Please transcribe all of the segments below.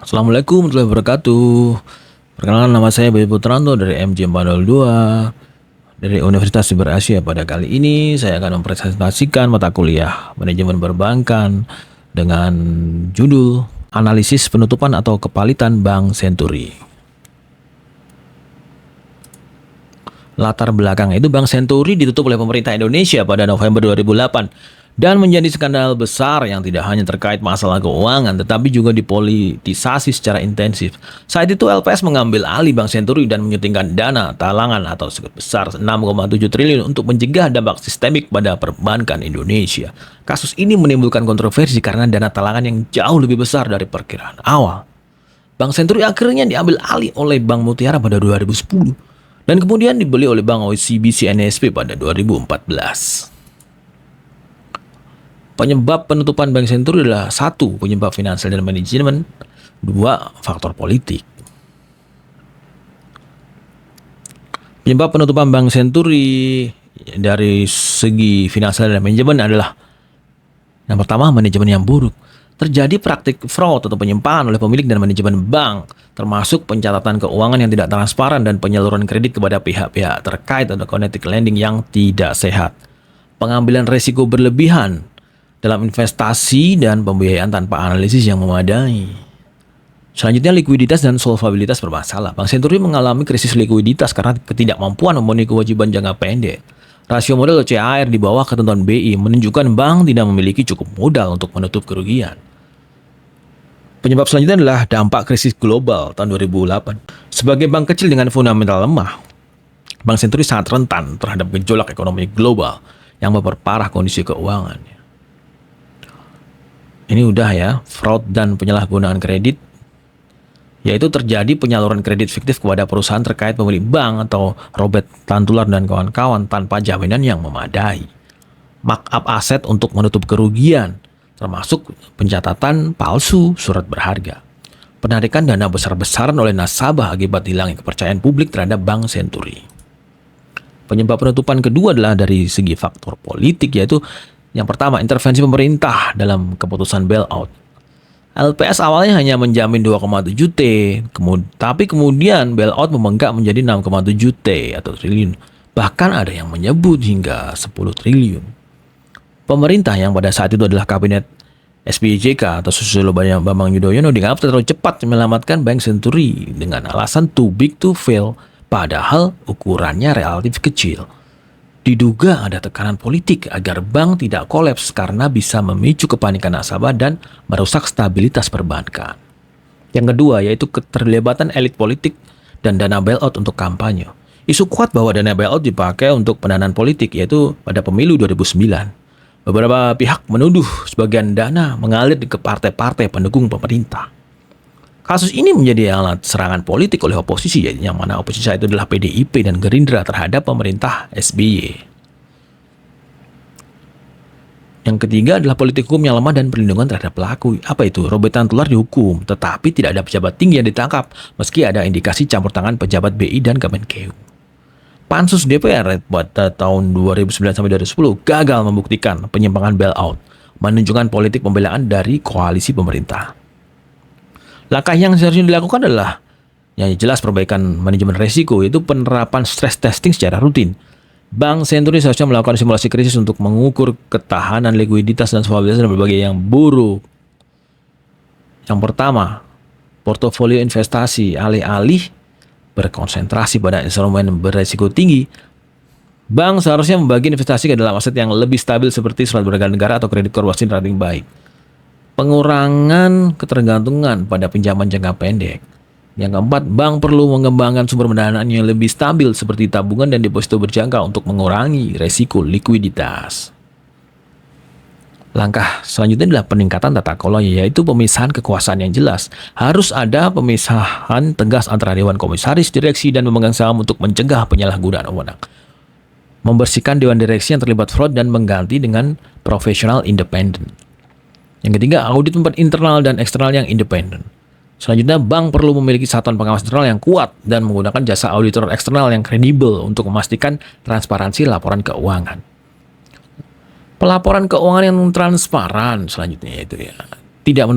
Assalamualaikum warahmatullahi wabarakatuh. Perkenalkan, nama saya Bayu Putranto dari MJ402 dari Universitas Siber Asia. Pada kali ini saya akan mempresentasikan mata kuliah Manajemen Perbankan dengan judul Analisis Penutupan atau Kepalitan Bank Senturi. Latar belakang itu, Bank Senturi ditutup oleh pemerintah Indonesia pada November 2008 dan menjadi skandal besar yang tidak hanya terkait masalah keuangan tetapi juga dipolitisasi secara intensif. Saat itu LPS mengambil alih Bank Senturi dan menyuntikkan dana talangan atau sebesar 6,7 triliun untuk mencegah dampak sistemik pada perbankan Indonesia. Kasus ini menimbulkan kontroversi karena dana talangan yang jauh lebih besar dari perkiraan awal. Bank Senturi akhirnya diambil alih oleh Bank Mutiara pada 2010 dan kemudian dibeli oleh Bank OCBC NSP pada 2014. Penyebab penutupan Bank Senturi adalah 1. Penyebab finansial dan manajemen, 2. Faktor politik. Penyebab penutupan Bank Senturi dari segi finansial dan manajemen adalah yang pertama, manajemen yang buruk. Terjadi praktik fraud atau penyimpangan oleh pemilik dan manajemen bank, termasuk pencatatan keuangan yang tidak transparan dan penyaluran kredit kepada pihak-pihak terkait atau connected lending yang tidak sehat. Pengambilan risiko berlebihan dalam investasi dan pembiayaan tanpa analisis yang memadai. Selanjutnya, likuiditas dan solvabilitas bermasalah. Bank Senturi mengalami krisis likuiditas karena ketidakmampuan memenuhi kewajiban jangka pendek. Rasio modal CAR di bawah ketentuan BI menunjukkan bank tidak memiliki cukup modal untuk menutup kerugian. Penyebab selanjutnya adalah dampak krisis global tahun 2008. Sebagai bank kecil dengan fundamental lemah, Bank Senturi sangat rentan terhadap gejolak ekonomi global yang memperparah kondisi keuangannya. Ini udah ya, fraud dan penyalahgunaan kredit, yaitu terjadi penyaluran kredit fiktif kepada perusahaan terkait pemilik bank atau Robert Tantular dan kawan-kawan tanpa jaminan yang memadai. Markup aset untuk menutup kerugian, termasuk pencatatan palsu surat berharga. Penarikan dana besar-besaran oleh nasabah akibat hilangnya kepercayaan publik terhadap Bank Senturi. Penyebab penutupan kedua adalah dari segi faktor politik, yaitu yang pertama, intervensi pemerintah dalam keputusan bailout. LPS awalnya hanya menjamin 2,7 T, tapi kemudian bailout membengkak menjadi 6,7 T atau triliun. Bahkan ada yang menyebut hingga 10 triliun. Pemerintah yang pada saat itu adalah kabinet SBY-JK atau Susilo Bambang Yudhoyono dianggap terlalu cepat menyelamatkan Bank Senturi dengan alasan too big to fail, padahal ukurannya relatif kecil. Diduga ada tekanan politik agar bank tidak kolaps karena bisa memicu kepanikan nasabah dan merusak stabilitas perbankan. Yang kedua, yaitu keterlibatan elit politik dan dana bailout untuk kampanye. Isu kuat bahwa dana bailout dipakai untuk pendanaan politik, yaitu pada pemilu 2009. Beberapa pihak menuduh sebagian dana mengalir ke partai-partai pendukung pemerintah. Kasus ini menjadi alat serangan politik oleh oposisi, yang mana oposisi itu adalah PDIP dan Gerindra terhadap pemerintah SBY. Yang ketiga adalah politik hukum yang lemah dan perlindungan terhadap pelaku. Apa itu? Robert Tantular dihukum, tetapi tidak ada pejabat tinggi yang ditangkap, meski ada indikasi campur tangan pejabat BI dan Kemenkeu. Pansus DPR pada tahun 2009 sampai 2010 gagal membuktikan penyimpangan bailout, menunjukkan politik pembelaan dari koalisi pemerintah. Langkah yang seharusnya dilakukan adalah yang jelas perbaikan manajemen risiko, yaitu penerapan stress testing secara rutin. Bank Senturi seharusnya melakukan simulasi krisis untuk mengukur ketahanan likuiditas dan solvabilitas dan berbagai yang buruk. Yang pertama, portofolio investasi alih-alih berkonsentrasi pada instrumen beresiko tinggi. Bank seharusnya membagi investasi ke dalam aset yang lebih stabil seperti surat berharga negara atau kredit korporasi rating baik. Pengurangan ketergantungan pada pinjaman jangka pendek. Yang keempat, bank perlu mengembangkan sumber pendanaan yang lebih stabil seperti tabungan dan deposito berjangka untuk mengurangi resiko likuiditas. Langkah selanjutnya adalah peningkatan tata kelola, yaitu pemisahan kekuasaan yang jelas. Harus ada pemisahan tegas antara dewan komisaris, direksi, dan pemegang saham untuk mencegah penyalahgunaan wewenang. Membersihkan dewan direksi yang terlibat fraud dan mengganti dengan profesional independen. Yang ketiga, audit internal dan eksternal yang independen. Selanjutnya, bank perlu memiliki satuan pengawas internal yang kuat dan menggunakan jasa auditor eksternal yang kredibel untuk memastikan transparansi laporan keuangan. Pelaporan keuangan yang transparan selanjutnya itu ya. tidak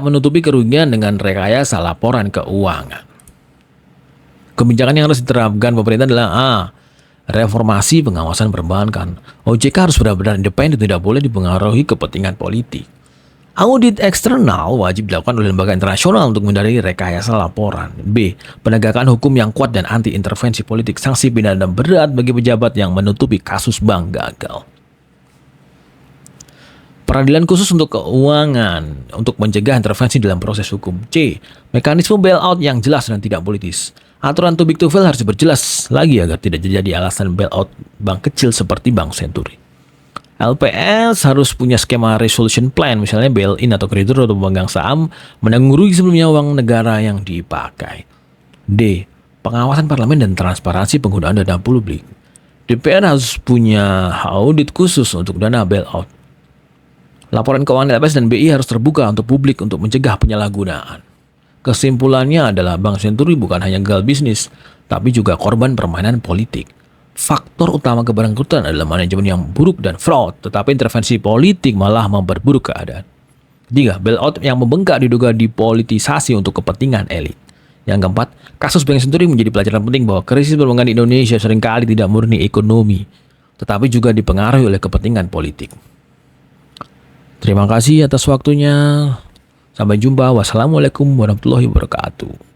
menutupi kerugian dengan rekayasa laporan keuangan. Kebijakan yang harus diterapkan pemerintah adalah reformasi pengawasan perbankan. OJK harus benar-benar independen, tidak boleh dipengaruhi kepentingan politik. Audit eksternal wajib dilakukan oleh lembaga internasional untuk menghindari rekayasa laporan. B. Penegakan hukum yang kuat dan anti intervensi politik. Sanksi pidana berat bagi pejabat yang menutupi kasus bank gagal. Peradilan khusus untuk keuangan untuk mencegah intervensi dalam proses hukum. C. Mekanisme bailout yang jelas dan tidak politis. Aturan too big to fail harus diperjelas lagi agar tidak terjadi alasan bailout bank kecil seperti Bank Senturi. LPS harus punya skema resolution plan, misalnya bail-in atau kreditur atau pemegang saham menanggung rugi sebelumnya uang negara yang dipakai. D. Pengawasan parlemen dan transparansi penggunaan dana publik. DPR harus punya audit khusus untuk dana bailout. Laporan keuangan LPS dan BI harus terbuka untuk publik untuk mencegah penyalahgunaan. Kesimpulannya adalah Bank Senturi bukan hanya gagal bisnis, tapi juga korban permainan politik. Faktor utama keberangkutan adalah manajemen yang buruk dan fraud, tetapi intervensi politik malah memperburuk keadaan. 3. Bailout yang membengkak diduga dipolitisasi untuk kepentingan elit. Yang keempat, kasus Bank Senturi menjadi pelajaran penting bahwa krisis perbankan di Indonesia seringkali tidak murni ekonomi, tetapi juga dipengaruhi oleh kepentingan politik. Terima kasih atas waktunya. Sampai jumpa. Wassalamualaikum warahmatullahi wabarakatuh.